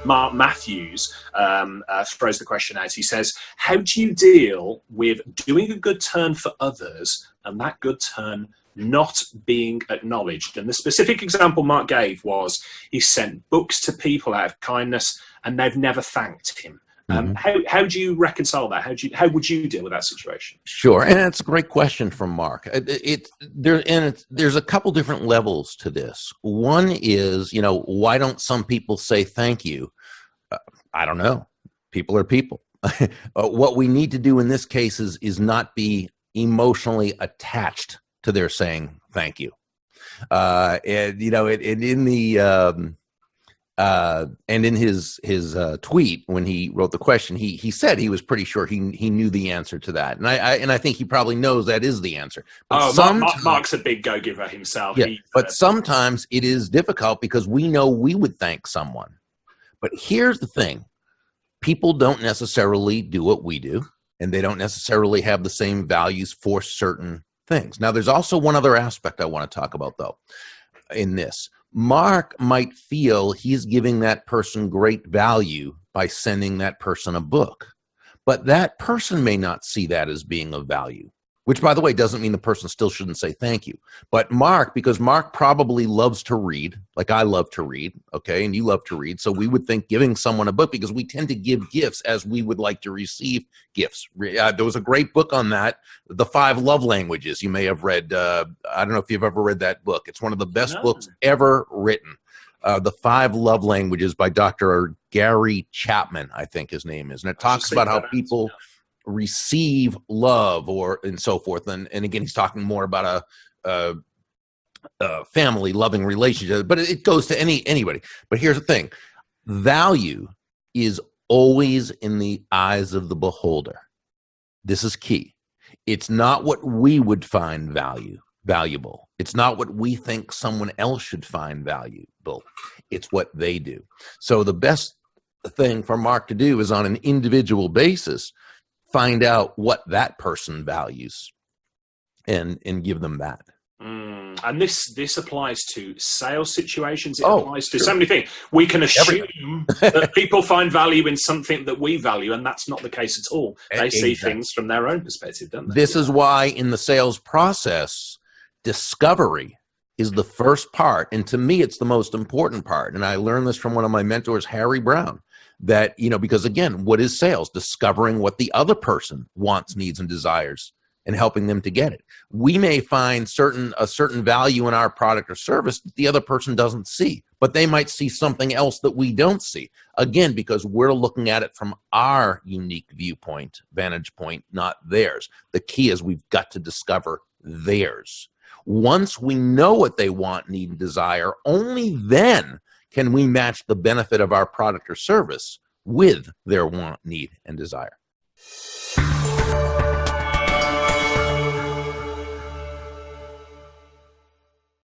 Mark Matthews throws the question out. He says, how do you deal with doing a good turn for others and that good turn not being acknowledged? And the specific example Mark gave was he sent books to people out of kindness and they've never thanked him. How do you reconcile that? How would you deal with that situation? Sure, and it's a great question from Mark. There's a couple different levels to this. One is, why don't some people say thank you? I don't know. People are people. What we need to do in this case is not be emotionally attached to their saying thank you. And in his tweet when he wrote the question, he said he was pretty sure he knew the answer to that, and I think he probably knows that is the answer. But Mark's a big go-giver himself. Yeah, but sometimes it is difficult because we know we would thank someone. But here's the thing: people don't necessarily do what we do, and they don't necessarily have the same values for certain things. Now, there's also one other aspect I want to talk about, though, in this. Mark might feel he's giving that person great value by sending that person a book, but that person may not see that as being of value, which, by the way, doesn't mean the person still shouldn't say thank you. But Mark, because Mark probably loves to read, like I love to read, okay, and you love to read, so we would think giving someone a book, because we tend to give gifts as we would like to receive gifts. There was a great book on that, The 5 Love Languages. You may have read, I don't know if you've ever read that book. It's one of the best books ever written. The 5 Love Languages by Dr. Gary Chapman, I think his name is. And it talks about how people receive love and so forth. And again, he's talking more about a family loving relationship, but it goes to anybody. But here's the thing. Value is always in the eyes of the beholder. This is key. It's not what we would find valuable. It's not what we think someone else should find valuable. It's what they do. So the best thing for Mark to do is on an individual basis, find out what that person values and give them that. And this applies to sales situations. It applies to so many things. We can assume that people find value in something that we value, and that's not the case at all. They see things from their own perspective, don't they? This is why in the sales process, discovery is the first part. And to me, it's the most important part. And I learned this from one of my mentors, Harry Brown, that, because again, what is sales? Discovering what the other person wants, needs, and desires, and helping them to get it. We may find a certain value in our product or service that the other person doesn't see, but they might see something else that we don't see. Again, because we're looking at it from our unique viewpoint, vantage point, not theirs. The key is we've got to discover theirs. Once we know what they want, need, and desire, only then can we match the benefit of our product or service with their want, need, and desire.